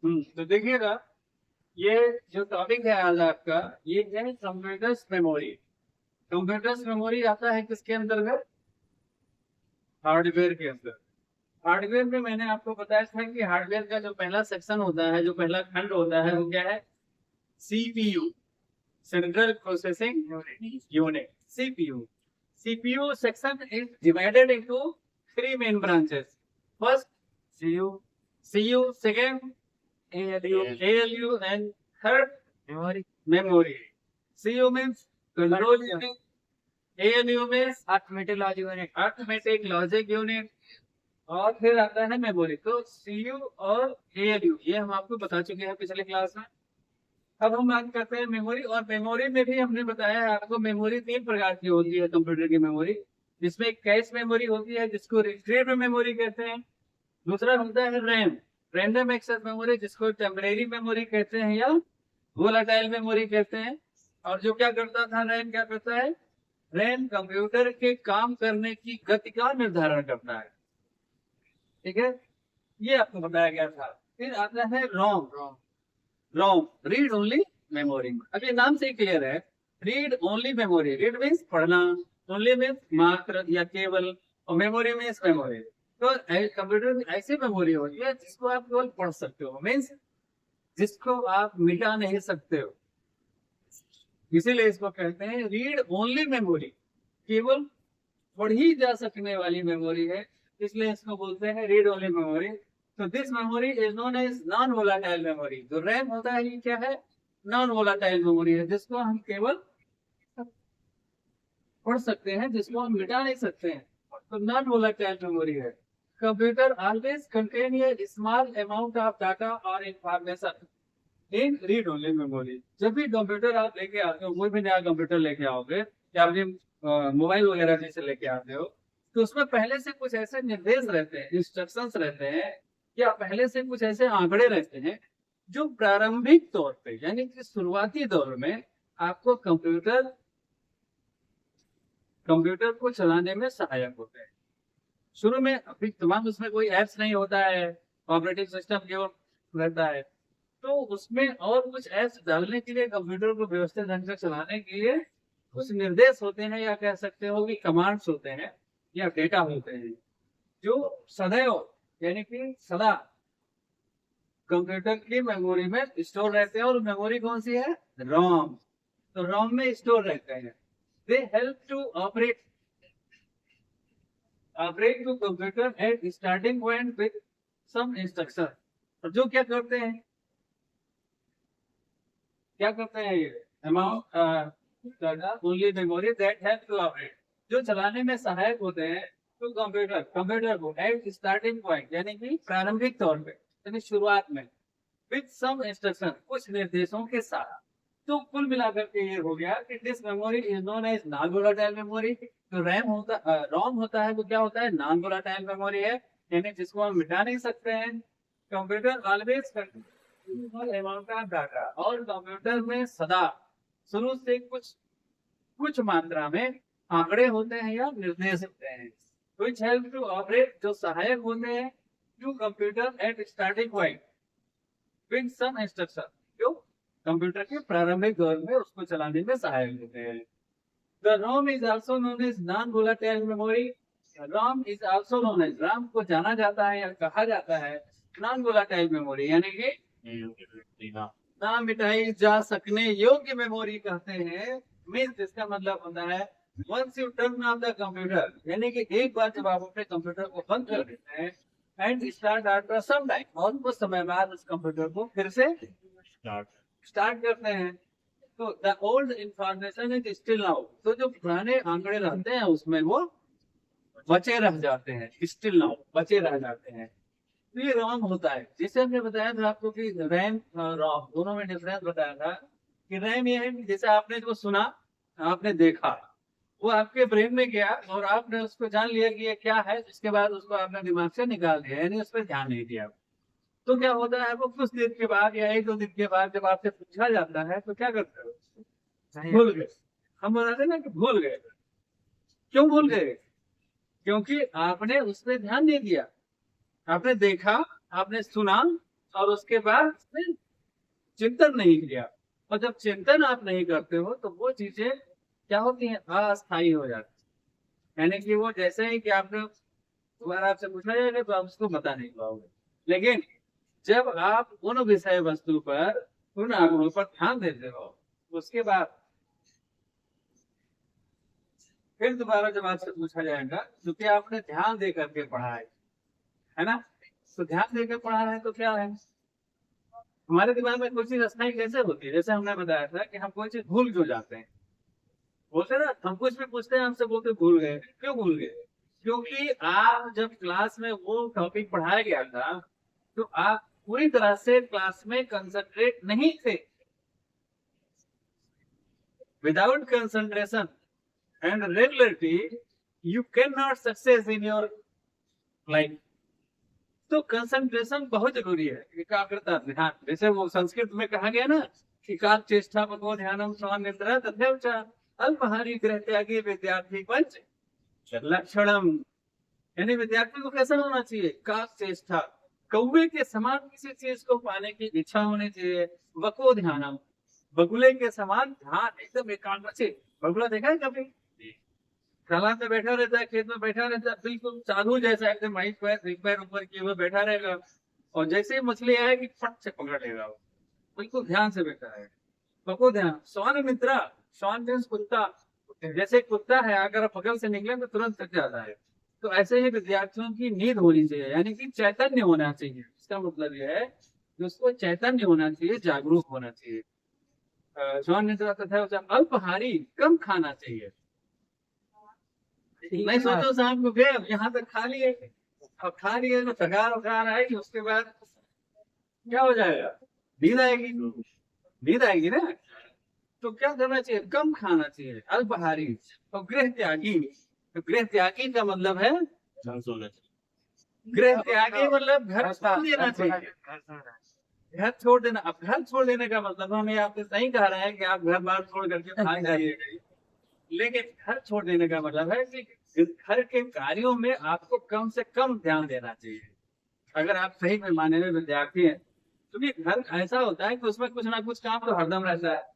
तो देखिएगा, ये जो टॉपिक है आज आपका, ये है कंप्यूटर्स मेमोरी। कंप्यूटर्स मेमोरी आता है किसके अंतर्गत? हार्डवेयर के अंदर। हार्डवेयर में मैंने आपको बताया था कि हार्डवेयर का जो पहला सेक्शन होता है, जो पहला खंड होता है, वो क्या है? CPU, central processing unit, CPU. CPU section is divided into three main branches. First CU, CU second ALU, ALU, and third memory. Memory. CU means control unit. ALU means arithmetic logic unit. Arithmetic logic unit. और फिर आता है memory. तो CU और ALU ये हम आपको बता चुके हैं पिछले क्लास में। अब हम बात करते हैं मेमोरी। और मेमोरी में भी हमने बताया है आपको, मेमोरी तीन प्रकार की होती है कंप्यूटर की मेमोरी। जिसमें कैश मेमोरी होती है, जिसको रिट्रीव मेमोरी कहते हैं। दूसरा होता है रैम, रैंडम एक्सेस मेमोरी, जिसको टेम्परेरी मेमोरी कहते हैं या वोलाटाइल मेमोरी कहते हैं। और जो क्या करता था, रैम क्या करता है? रैम कंप्यूटर के काम करने की गति का निर्धारण करता है। ठीक है, ये आपको बताया गया था। फिर आता है रोम। रोम रीड ओनली मेमोरी। अब ये नाम से क्लियर है, read only memory. Read means पढ़ना, ओनली मीन्स मात्र या केवल, और मेमोरी मीन्स मेमोरी। तो कंप्यूटर में ऐसी मेमोरी होती है जिसको आप केवल पढ़ सकते हो, मीन्स जिसको आप मिटा नहीं सकते हो। इसीलिए इसको कहते हैं रीड ओनली मेमोरी, केवल पढ़ी जा सकने वाली मेमोरी है, इसलिए इसको बोलते हैं रीड ओनली मेमोरी। तो this memory is known as non volatile memory. जो रैम होता है ये क्या है? नॉन वोलाटाइल मेमोरी है, जिसको हम केवल पढ़ सकते हैं, जिसको हम मिटा नहीं सकते हैं। तो नॉन वोलाटाइल मेमोरी है। Computer always contain a small amount of data और information in read only memory. जब भी कंप्यूटर आप लेके आते हो, कोई भी नया कंप्यूटर लेके आओगे या अपने मोबाइल वगैरह जैसे लेके आते हो, तो उसमें पहले से कुछ ऐसे निर्देश रहते हैं, इंस्ट्रक्शंस रहते हैं, या पहले से कुछ ऐसे आंकड़े रहते हैं जो प्रारंभिक तौर पे, यानी कि शुरुआती दौर में आपको कंप्यूटर को चलाने में सहायक होते हैं। शुरू में अभी तमाम उसमें कोई एप्स नहीं होता है, ऑपरेटिंग सिस्टम केवल रहता है। तो उसमें और कुछ ऐप्स डालने के लिए, कंप्यूटर को व्यवस्थित ढंग से चलाने के लिए कुछ निर्देश होते हैं, या कह सकते हो कि कमांड्स होते हैं या डेटा होते हैं, जो सदैव यानी कि सदा कंप्यूटर की मेमोरी में स्टोर रहते हैं। और मेमोरी कौन सी है? रोम। तो रोम में स्टोर रहते हैं। They help to operate to computer at starting point with some instruction. और जो क्या करते हैं, क्या करते हैं ये amount only memory that help to operate, जो चलाने में सहायक होते हैं। तो कंप्यूटर को एट स्टार्टिंग पॉइंट, यानी कि प्रारंभिक तौर पे, यानी शुरुआत में, विद सम इंस्ट्रक्शन, कुछ निर्देशों के साथ। तो कुल मिलाकर के ये हो गया कि this memory is known as non volatile memory. जो रोम होता है वो क्या होता है? नॉन वोलाटाइल मेमोरी है, यानी जिसको हम मिटा नहीं सकते हैं। Computer always amount of data, और कंप्यूटर में सदा शुरू से कुछ मात्रा में आंकड़े होते हैं या निर्देश होते हैं, विच हेल्प टू ऑपरेट, जो सहायक होते हैं to computer at starting point with some instruction, जो कंप्यूटर के प्रारंभिक दौर में उसको चलाने में सहायक होते हैं। The ROM is also known as non volatile memory. ROM is also known as, RAM को जाना जाता है या कहा जाता है नॉन वोलाटाइल मेमोरी, यानी कि ना मिटाई जा सकने योग्य मेमोरी कहते हैं। मीन्स इसका मतलब होता है once you turn off the computer, यानी कि एक बार जब आप अपने कंप्यूटर को बंद कर देते हैं, and start after some time, और कुछ समय बाद उस कंप्यूटर को फिर से स्टार्ट करते हैं, तो the old information is still now. तो जो पुराने आंकड़े रहते हैं उसमें वो बचे रह जाते हैं, स्टिल नाउ बचे रह जाते हैं। तो ये रॉम होता है, जिसे हमने बताया था आपको कि रैम और रॉम दोनों में डिफरेंस बताया था। कि रैम ये है कि जैसे आपने जो सुना, आपने देखा, वो आपके ब्रेन में गया और आपने उसको जान लिया कि ये क्या है, इसके बाद उसको आपने दिमाग से निकाल दिया, यानी उस पर ध्यान नहीं दिया। तो क्या होता है, वो कुछ दिन के बाद या एक दो दिन के बाद जब आपसे पूछा जाता है तो क्या करते हो? भूल गए। हम बताते ना कि भूल गए। क्यों भूल गए? क्योंकि आपने उस पर ध्यान नहीं दिया। आपने देखा, आपने सुना, और उसके बाद फिर चिंतन नहीं किया। और जब चिंतन आप नहीं करते हो तो वो चीजें क्या होती हैं, अस्थायी हो जाती है। यानी कि वो जैसे ही कि आपने दोबारा आपसे पूछा जाएगा तो आप उसको बता नहीं पाओगे। लेकिन जब आप उन विषय वस्तु पर, उन आंकड़ों पर ध्यान देते हो, उसके बाद फिर दोबारा जब आपसे पूछा जाएगा, क्योंकि आपने ध्यान दे करके पढ़ा है ना। तो ध्यान देकर पढ़ा रहे हैं तो क्या है, हमारे दिमाग में कोई चीज अस्थायी कैसे होती है। जैसे हमने बताया था कि हम कोई चीज भूल क्यों जाते हैं, बोलते ना, हम कुछ भी पूछते हैं हमसे, बोलते भूल गए, क्यों भूल गए? क्योंकि आप जब क्लास में वो टॉपिक पढ़ाया गया था तो आप पूरी तरह से क्लास में कंसंट्रेट नहीं थे। Without concentration and regularity you can not success in your life. तो कंसंट्रेशन बहुत जरूरी है, एकाग्रता, ध्यान। जैसे वो संस्कृत में कहा गया ना, एकाग्र चेष्टा पको ध्यानम स्वान निद्रा तथैव च अल्पहारी गृह त्यागी विद्यार्थी पंच लक्षणम। यानी विद्यार्थी को कैसा होना चाहिए, एकाग्र चेष्टा, कौवे के समान किसी चीज को पाने की इच्छा होनी चाहिए। वको ध्यानम, बगुले के समान ध्यान, एकदम एकाग्र से। बगुला देखा है कभी, तालाब में बैठा रहता है, खेत में बैठा रहता है, बिल्कुल साधु जैसा, एकदम एक पैर ऊपर किए हुए बैठा रहेगा, और जैसे ही मछली आएगी फट से पकड़ लेगा वो, बिल्कुल ध्यान से बैठा है। पको ध्यान। श्वान मित्रा, श्वान मीन्स कुत्ता, जैसे कुत्ता है अगर बगल से निकले तो तुरंत थक जाता है। तो ऐसे ही विद्यार्थियों की नींद होनी चाहिए, यानी कि चैतन्य होना चाहिए। इसका मतलब यह है कि उसको चैतन्य होना चाहिए, जागरूक होना चाहिए। श्वान निद्रा तथा अल्पहारी, कम खाना चाहिए। नहीं सोचो शाम को गए यहाँ तक खा लिए, अब खा लिए तो थकान उकार आएगी, उसके बाद क्या हो जाएगा, नींद आएगी, नींद आएगी ना। तो क्या करना चाहिए, कम खाना चाहिए, अल्पाहारी। और गृह त्यागी, तो गृह त्यागी का मतलब है, गृह त्यागी मतलब घर छोड़ देना चाहिए, घर छोड़ देना। अब घर छोड़ देने का मतलब हम ये आपसे नहीं कह रहे हैं कि आप घर बार छोड़ करके भाग जाइए, लेकिन घर छोड़ देने का मतलब है कि घर के कार्यों में आपको कम से कम ध्यान देना चाहिए। अगर आप सही पैमाने में विद्यार्थी हैं, क्योंकि घर ऐसा होता है कि उसमें कुछ ना कुछ काम तो हरदम रहता है।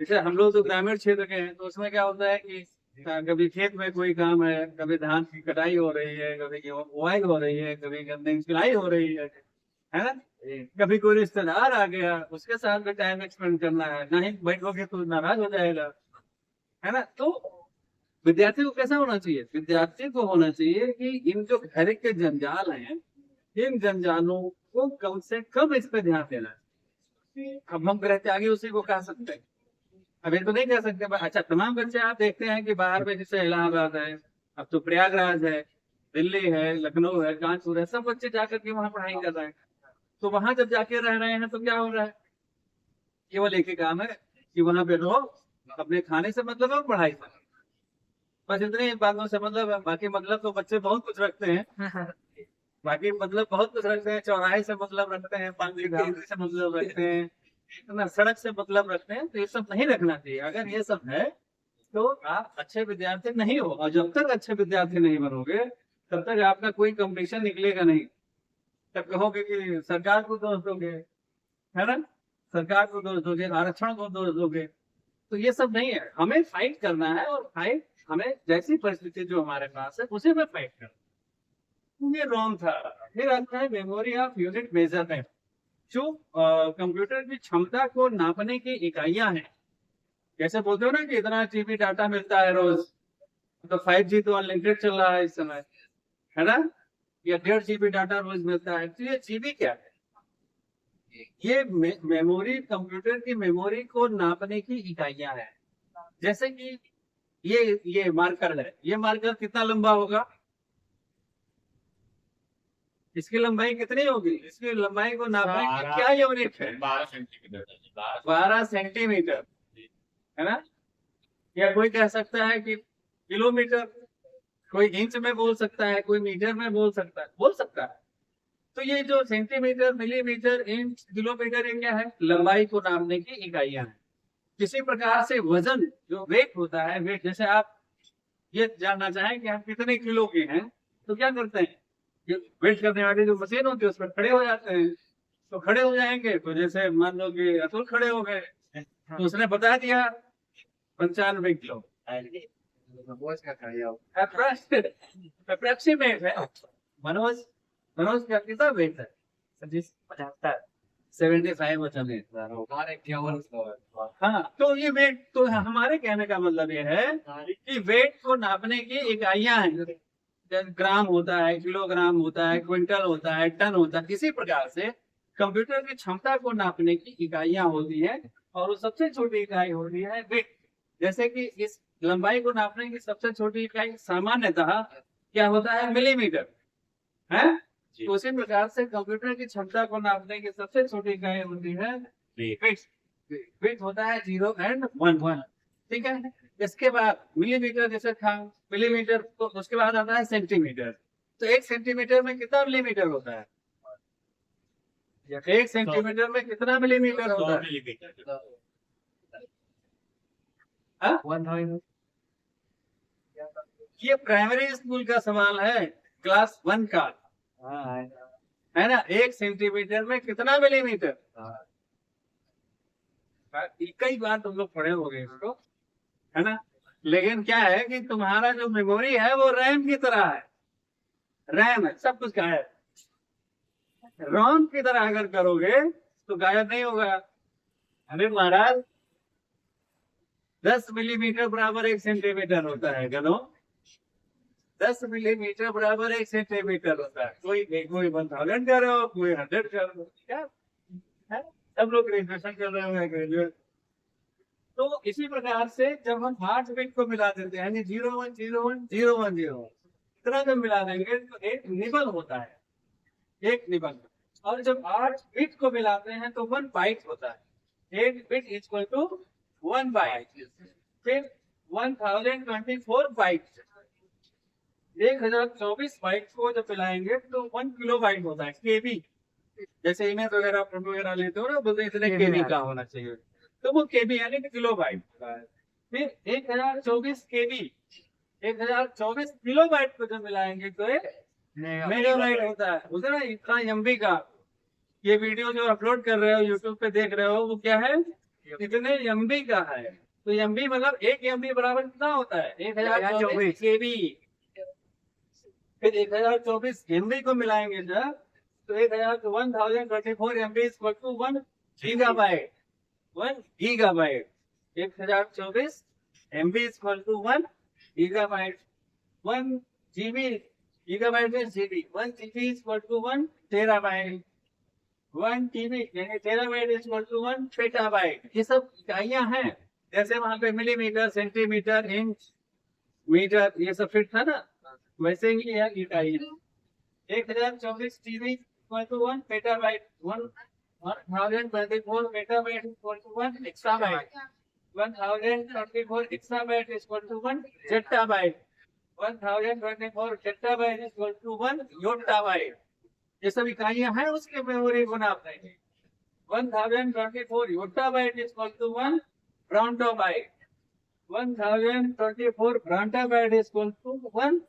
जैसे हम लोग तो ग्रामीण क्षेत्र के हैं, तो उसमें क्या होता है कि कभी खेत में कोई काम है, कभी धान की कटाई हो रही है, कभी गेहूं बुआई हो रही है, कभी गन्ने की सिलाई हो रही है ना। कभी कोई रिश्तेदार आ गया, उसके साथ भी टाइम स्पेंड करना है, नहीं बैठोगे तो नाराज हो जाएगा, है ना। तो विद्यार्थी को कैसा होना चाहिए, विद्यार्थी को होना चाहिए कि इन जो घर के जंजाल हैं, इन जंजालों को कम से कम इस पे ध्यान देना है। अब हम गृह त्यागी उसी को कह सकते हैं, अब ये तो नहीं कह सकते। अच्छा, तमाम बच्चे आप देखते हैं कि बाहर में, जैसे इलाहाबाद है, अब तो प्रयागराज है, दिल्ली है, लखनऊ है, कानपुर है, सब बच्चे जाकर के वहाँ पढ़ाई कर रहे हैं। तो वहां जब जाके रह रहे हैं तो क्या हो रहा है, केवल एक ही काम है कि वहां पे रहो, अपने खाने से मतलब है, पढ़ाई से, बस इतने ही बातों से मतलब है। बाकी मतलब तो बच्चे बहुत कुछ रखते हैं, बाकी मतलब बहुत कुछ रखते हैं, चौराहे से मतलब रखते हैं, पानी से मतलब रखते हैं, ना सड़क से मतलब रखते हैं। तो ये सब नहीं रखना चाहिए। अगर ये सब है तो आप अच्छे विद्यार्थी नहीं हो, और जब तक अच्छे विद्यार्थी नहीं बनोगे तब तक आपका कोई कंपटीशन निकलेगा नहीं। तब कहोगे कि सरकार को दोष दोगे, है ना, सरकार को दोष दोगे, आरक्षण को दोष दोगे। तो ये सब नहीं है, हमें फाइट करना है, और फाइट हमें जैसी परिस्थिति जो हमारे पास है उसी में फाइट करना। ये रॉन्ग था। फिर आता है मेमोरी ऑफ यूनिट मेजरमेंट, जो कंप्यूटर की क्षमता को नापने की इकाइयां हैं। जैसे बोलते हो ना कि इतना जीबी डाटा मिलता है रोज, तो 5G तो अनलिमिटेड चल रहा है इस समय, है ना, या 1.5 GB डाटा रोज मिलता है। तो ये जीबी क्या है, ये मेमोरी, कंप्यूटर की मेमोरी को नापने की इकाइयां हैं। जैसे कि ये मार्कर है, ये मार्कर कितना लंबा होगा, इसकी लंबाई कितनी होगी, इसकी लंबाई को नापने की क्या यूनिट है, 12 सेंटीमीटर, 12 सेंटीमीटर, है ना। या कोई कह सकता है कि किलोमीटर, कोई इंच में बोल सकता है, कोई मीटर में बोल सकता है, तो ये जो सेंटीमीटर, मिलीमीटर, इंच, किलोमीटर, ये क्या है, लंबाई को नापने की इकाइयां हैं। किसी प्रकार से वजन, जो वेट होता है, वेट, जैसे आप ये जानना चाहें कि आप कितने किलो के हैं, तो क्या करते हैं, ये वेट करने वाली जो मशीन होती है उस पर खड़े हो जाते हैं, तो खड़े हो जाएंगे। तो जैसे मान लो कि अतुल खड़े हो गए, तो उसने बता दिया 95 किलो, अप्रोक्सीमेट है। मनोज मनोज का कितना वेट है? 75, 75 और 78। हाँ, तो ये वेट, तो हमारे कहने का मतलब ये है कि वेट को नापने की इकाइयां हैं। जैसे ग्राम होता है, किलोग्राम होता है, क्विंटल होता है, टन होता है। इसी प्रकार से कंप्यूटर की क्षमता को नापने की इकाइयां होती है, और वो सबसे छोटी इकाई होती है वेट। जैसे कि इस लंबाई को नापने की सबसे छोटी इकाई सामान्यतः क्या होता है? मिलीमीटर है। तो उसी प्रकार से कंप्यूटर की क्षमता को नापने की सबसे छोटी इकाई होती है वेट। वेट होता है 0 एंड 1। ठीक है। इसके बाद मिलीमीटर जैसे था, मिलीमीटर, तो उसके बाद आता है सेंटीमीटर। तो 1 सेंटीमीटर में कितना मिलीमीटर होता है? 1 सेंटीमीटर में कितना मिलीमीटर होता है? हाँ? ये प्राइमरी स्कूल का सवाल है, क्लास 1 का, है ना। 1 सेंटीमीटर में कितना मिलीमीटर? कई बार तुम लोग पढ़े होंगे इसको, है ना। लेकिन क्या है कि तुम्हारा जो मेमोरी है वो रैम की तरह है। रैम है, सब कुछ गायब। रोम की तरह अगर करोगे तो गायब नहीं होगा। अरे महाराज, 10 मिलीमीटर बराबर 1 सेंटीमीटर होता है गनो। 10 मिलीमीटर बराबर 1 सेंटीमीटर होता है। कोई 1000 कर रहे हो, कोई 100 कर रहे हो, क्या है? सब लोग ग्रेजुएशन कर रहे हो, ग्रेजुएट। तो इसी प्रकार से जब हम 8 बिट को मिला देते हैं, 01010101 इतना जब मिला देंगे तो एक निबल होता है, एक निबल। और जब 8 बिट को मिलाते हैं तो 1 बाइट होता है। 1 बिट इक्वल टू 1 बाइट। फिर 1024 बाइट, 1024 बाइट को जब मिलाएंगे तो 1 किलो बाइट होता है, केबी। जैसे इमेज वगैरह, फोटो वगैरह लेते हो ना, बोलते इतने केबी का होना चाहिए, तो वो केबी यानी कि किलो बाइट होता है। फिर 1024 केबी, 1024 किलो बाइट को जब मिलाएंगे तो एक मेगाबाइट होता है। उसे ना इतना एमबी का, ये वीडियो जो अपलोड कर रहे हो, यूट्यूब पे देख रहे हो, वो क्या है? इतने एमबी का है। तो एमबी मतलब 1 एमबी बराबर कितना होता है? 1024 केबी। फिर 1024 एमबी को मिलाएंगे जब, तो 1024 MB equal to 1 gigabyte. 1 gigabyte, 1024 MB equal to 1 gigabyte. 1 GB, gigabyte में GB, 1 GB equal to 1 terabyte. 1 TB यानी टेराबाइट इक्वल टू 1 पेटाबाइट। ये सब इकाइयां हैं। जैसे वहां पे मिलीमीटर, सेंटीमीटर, इंच, मीटर, ये सब फिट था ना, वैसे ही यह इकाई है। 1024 TB equal to 1 petabyte. 1024 petabyte equal to 1 exabyte. 1024 exabyte equal to 1 zettabyte. 1024 zettabyte equal to 1 yottabyte. ये सब इकाइयां हैं उसके मेमोरी को नापने की। 1024 yottabyte equal to 1 brontobyte. 1024 brontobyte equal to 1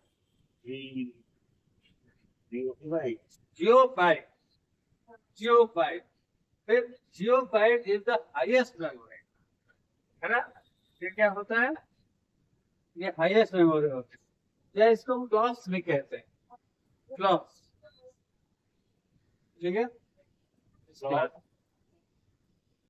geobyte. Geobyte, फिर geobyte is the highest memory, है ना। ये क्या होता है? ये हाईएस्ट मेमोरी होती है, या इसको हम क्लॉक्स भी कहते हैं, क्लॉक्स। ठीक है।